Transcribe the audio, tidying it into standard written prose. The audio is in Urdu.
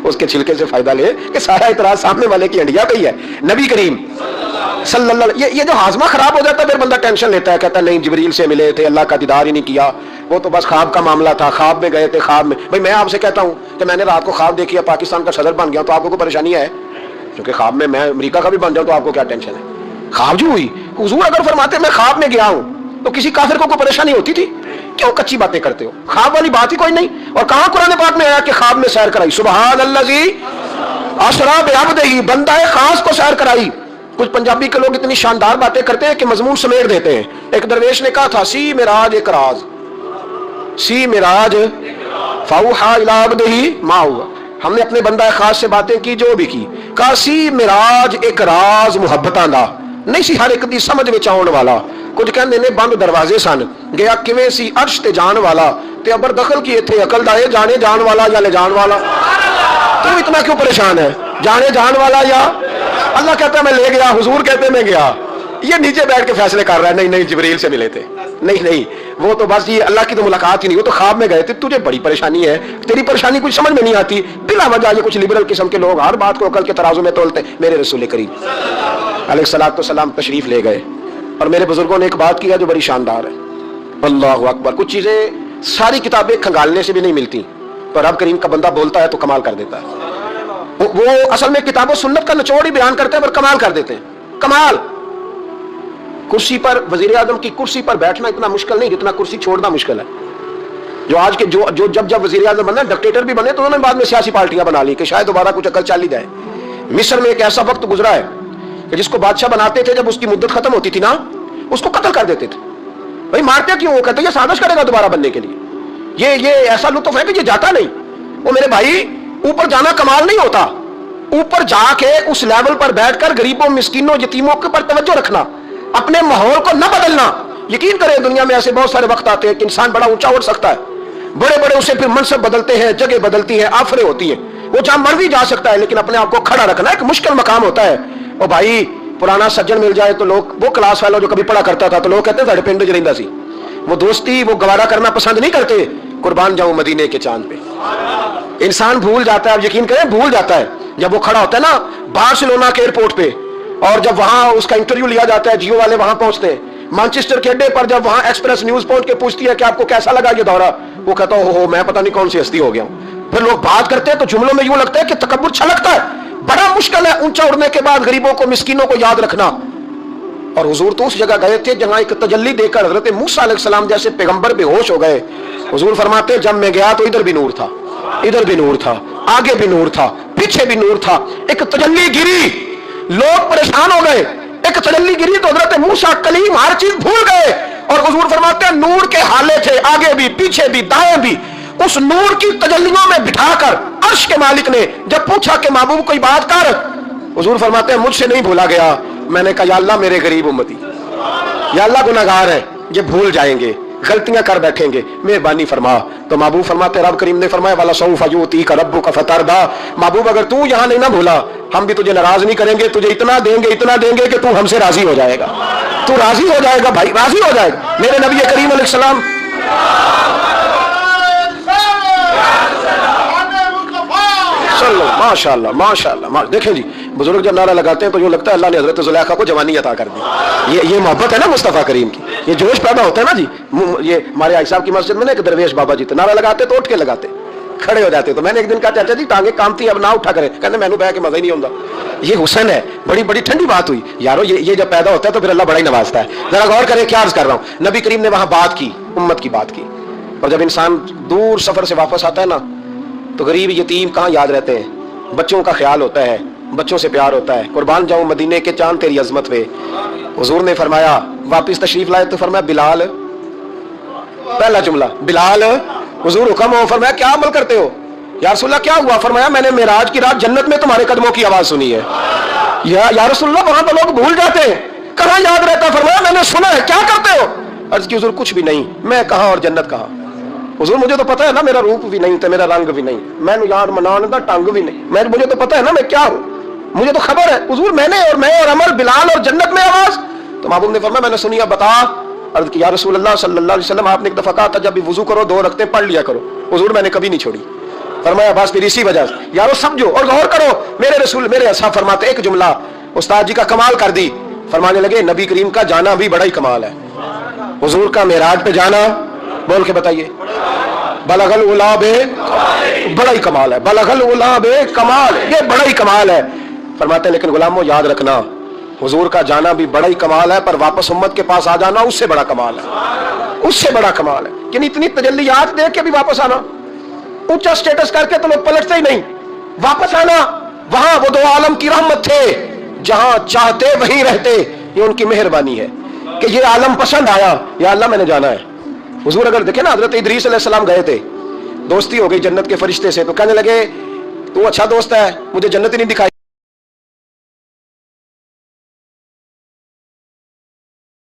اس کے چھلکے سے فائدہ لے کہ سارا اعتراض سامنے والے کی ہنڈیا پہ ہی ہے. نبی کریم صلی اللہ علیہ یہ جو ہاضمہ خراب ہو جاتا ہے پھر بندہ ٹینشن لیتا ہے, کہتا ہے نہیں جبریل سے ملے تھے, اللہ کا دیدار ہی نہیں کیا, وہ تو بس خواب کا معاملہ تھا, خواب میں گئے تھے خواب میں. بھائی میں آپ سے کہتا ہوں کہ میں نے رات کو خواب دیکھی ہے پاکستان کا صدر بن گیا تو آپ کو کوئی پریشانی ہے؟ کیونکہ خواب میں امریکہ کا بھی بن جاؤں تو آپ کو کیا ٹینشن ہے؟ خواب جو ہوئی, حضور اگر فرماتے میں خواب میں گیا ہوں تو کسی کافر کو کوئی پریشانی ہوتی تھی؟ کیوں کچی باتیں کرتے ہو؟ خواب والی بات ہی کوئی نہیں. اور کہاں قرآن پاک میں آیا کہ خواب میں سیر کرائی؟ سبحان الذی اسریٰ بعبدہ, بندہ خاص کو سیر کرائی. کچھ پنجابی کے لوگ اتنی شاندار باتیں کرتے ہیں کہ مضمون سمیٹ دیتے ہیں. ایک درویش نے کہا تھا سی معراج ایک راز, سی معراج فاوحیٰ الی عبدہ ما ہوا. ہم نے اپنے بندہ خاص سے باتیں کی جو بھی کی, کہا سی معراج ایک راز محبتاں دا نہیں سی ہر ایک دی سمجھ وچ آਉਣ والا. کچھ کہندے نے بند دروازے سن, گیا کیویں سی عرش تے جان والا, تے ابر دخل کی ایتھے عقل دا اے جانے جان والا یا لے جان والا. تو اتنا کیوں پریشان ہے؟ جانے جان والا یا اللہ کہتا ہے میں لے گیا, حضور کہتے ہیں میں گیا. یہ نیچے بیٹھ کے فیصلے کر رہا ہے, نہیں نہیں جبریل سے ملے تھے, نہیں نہیں وہ تو بس یہ اللہ کی تو ملاقات ہی نہیں, وہ تو خواب میں گئے تھے. تجھے بڑی پریشانی ہے, تیری پریشانی کچھ سمجھ میں نہیں آتی. بلا وجہ یہ کچھ لبرل قسم کے لوگ ہر بات کو عقل کے ترازو میں تولتے ہیں. میرے رسول کریم علیہ الصلوۃ والسلام تشریف لے گئے اور میرے بزرگوں نے ایک بات کیا جو بڑی شاندار ہے. اللہ اکبر. کچھ چیزیں ساری کتابیں کھنگالنے سے بھی نہیں ملتی, پر رب کریم کا بندہ بولتا ہے تو کمال کر دیتا ہے. وہ اصل میں کتاب و سنت کا نچوڑ ہی بیان کرتے ہیں پر کمال کر دیتے ہیں. کمال. کرسی پر, وزیر اعظم کی کرسی پر بیٹھنا اتنا مشکل نہیں جتنا کرسی چھوڑنا مشکل ہے. جو آج کے جو جب وزیر اعظم بنے, ڈکٹیٹر بھی بنے, تو انہوں نے بعد میں سیاسی پارٹیاں بنا لی کہ شاید دوبارہ کچھ عقل چل ہی جائے. مصر میں ایک ایسا وقت گزرا ہے کہ جس کو بادشاہ بناتے تھے جب اس کی مدت ختم ہوتی تھی نا, اس کو قتل کر دیتے تھے. بھائی مارتے کیوں؟ وہ کہتے یہ سازش کرے گا دوبارہ بننے کے لیے. یہ ایسا لطف ہے کہ یہ جاتا نہیں. وہ میرے بھائی اوپر جانا کمال نہیں ہوتا, اوپر جا کے اس لیول پر بیٹھ کر غریبوں مسکینوں یتیموں کے پر توجہ رکھنا, اپنے ماحول کو نہ بدلنا. یقین کریں دنیا میں ایسے بہت سارے وقت آتے ہیں کہ انسان بڑا اونچا اٹھ سکتا ہے, بڑے بڑے اسے پھر منصب بدلتے ہیں, جگہ بدلتی ہیں, آفریں ہوتی ہیں, وہ جہاں مرضی جا سکتا ہے, لیکن اپنے آپ کو کھڑا رکھنا ایک مشکل مقام ہوتا ہے. اور بھائی پرانا سجن مل جائے تو لوگ, وہ کلاس فیلو جو کبھی پڑھا کرتا تھا تو لوگ کہتے ہیں ساڑھے پنڈ رہندا سی, وہ دوستی وہ گوارا کرنا پسند نہیں کرتے. قربان جاؤں مدینے کے چاند پہ. انسان بھول جاتا ہے, اب یقین کریں بھول جاتا ہے, جب وہ کھڑا ہوتا ہے نا بارسلونا کے ایئرپورٹ پہ, اور جب وہاں اس کا انٹرویو لیا جاتا ہے, جیو والے وہاں پہنچتے ہیں, مانچسٹر کے اڈے پر جب وہاں ایکسپریس نیوز پہنچ کے پوچھتی ہے کہ آپ کو کیسا لگا یہ دورہ, وہ کہتا ہو میں پتہ نہیں کون سی ہستی ہو گیا ہوں. پھر لوگ بات کرتے ہیں تو جملوں میں یوں لگتا ہے کہ تکبر چھلکتا ہے. بڑا مشکل ہے اونچا اڑنے کے بعد غریبوں کو مسکینوں کو یاد رکھنا. اور حضور تو اس جگہ گئے تھے جہاں ایک تجلی دے کر حضرت موسیٰ علیہ السلام جیسے پیغمبر بے ہوش ہو گئے. حضور فرماتے جب میں گیا تو ادھر بھی نور تھا, ادھر بھی نور تھا, آگے بھی نور تھا, پیچھے بھی نور تھا. ایک تجلی گری, لوگ پریشان ہو گئے. ایک تجلی گری تو حضرت موسیٰ کلیم ہر چیز بھول گئے. اور حضور فرماتے ہیں نور کے حالے تھے, آگے بھی پیچھے بھی دائیں بھی. اس نور کی تجلیوں میں بٹھا کر عرش کے مالک نے جب پوچھا کہ محبوب کوئی بات کر, حضور فرماتے ہیں مجھ سے نہیں بھولا گیا. میں نے کہا یا اللہ میرے غریب امتی, یا اللہ گناہگار ہیں, یہ بھول جائیں گے, غلطیاں کر بیٹھیں گے, مہربانی فرما. تو محبوب فرماتے رب کریم نے فرمایا وَلَسَوْفَ يُؤْتِيكَ رَبُّكَ فَتَرْضَىٰ. محبوب اگر تو یہاں نہیں نہ بھولا ہم بھی تجھے ناراض نہیں کریں گے, تجھے اتنا دیں گے کہ تو ہم سے راضی ہو جائے گا. تو راضی ہو جائے گا بھائی, راضی ہو جائے گا. میرے نبی کریم علیہ السلام ماشاء اللہ. دیکھیں جی بزرگ جب نعرہ لگاتے ہیں تو یوں لگتا ہے اللہ نے حضرت زلیخا کو جوانی عطا کر دی. یہ محبت ہے نا مصطفیٰ کریم کی, یہ جوش پیدا ہوتا ہے نا جی. یہ ہمارے آئی صاحب کی مسجد میں نا ایک درویش بابا جی تھے, نعرہ لگاتے تو اٹھ کے لگاتے, کھڑے ہو جاتے. تو میں نے ایک دن کہا چاچا جی ٹانگیں کامتی اب نہ اٹھا کرے, کہتے میں نے بہ کے مزہ ہی نہیں ہوتا. یہ حسن ہے, بڑی ٹھنڈی بات ہوئی یارو. یہ جب پیدا ہوتا ہے تو پھر اللہ بڑا ہی نوازتا ہے. ذرا غور کریں کیا عرض کر رہا ہوں. نبی کریم نے وہاں بات کی, امت کی بات کی. اور جب انسان دور سفر سے واپس آتا ہے نا تو غریب یتیم کہاں یاد رہتے ہیں, بچوں کا خیال ہوتا ہے, بچوں سے پیار ہوتا ہے. قربان جاؤں مدینے کے چاند تیری عظمت پہ. حضور نے فرمایا واپس تشریف لائے تو فرمایا بلال, پہلا جملہ بلال. حضور حکم ہو, فرمایا کیا عمل کرتے ہو؟ یا رسول اللہ کیا ہوا؟ فرمایا میں نے معراج کی رات جنت میں تمہارے قدموں کی آواز سنی ہے. یا رسول اللہ وہاں تو لوگ بھول جاتے ہیں, کہاں یاد رہتا؟ فرمایا میں نے سنا ہے. کیا کرتے ہو؟ عرض کی حضور کچھ بھی نہیں. میں کہاں اور جنت کہاں؟ حضور مجھے تو پتا ہے نا میرا روپ بھی نہیں تھا, میرا رنگ بھی نہیں, میں نے یار منان دا ٹنگ بھی نہیں, مجھے تو پتا ہے نا میں کیا ہوں, مجھے تو خبر ہے. حضور میں اور عمل بلال اور جنت میں آواز. تو محبوب نے فرمایا میں نے سنی, بتا. عرض کی یا رسول اللہ صلی اللہ علیہ وسلم آپ نے ایک دفعہ کہا تھا جب بھی وضو کرو 2 رکعتیں پڑھ لیا کرو. حضور میں نے کبھی نہیں چھوڑی. فرمایا بس پھر اسی وجہ سے یارو سمجھو اور غور کرو. میرے رسول میرے اصحاب فرماتے ایک جملہ استاد جی کا کمال کر دی. فرمانے لگے نبی کریم کا جانا بھی بڑا ہی کمال ہے. حضور کا معراج پہ جانا بول کے بتائیے بلغ العلا بے بڑا ہی کمال ہے. بلغ العلا بے کمال یہ بڑا ہی کمال ہے. فرماتے ہیں لیکن غلاموں یاد رکھنا حضور کا جانا بھی بڑا ہی کمال ہے پر واپس امت کے پاس آ جانا اس سے بڑا کمال ہے. اس سے بڑا کمال ہے یعنی اتنی تجلیات دیکھ کے بھی واپس آنا. اونچا سٹیٹس کر کے تو لوگ پلٹتے ہی نہیں. واپس آنا وہاں وہ دو عالم کی رحمت تھے جہاں چاہتے وہیں رہتے. یہ ان کی مہربانی ہے کہ یہ عالم پسند آیا. یا اللہ میں نے جانا ہے. حضور اگر دیکھیں نا حضرت ادریس علیہ السلام گئے تھے دوستی ہو گئی جنت کے فرشتے سے تو کہنے لگے تو اچھا دوست ہے مجھے جنت ہی نہیں دکھائی.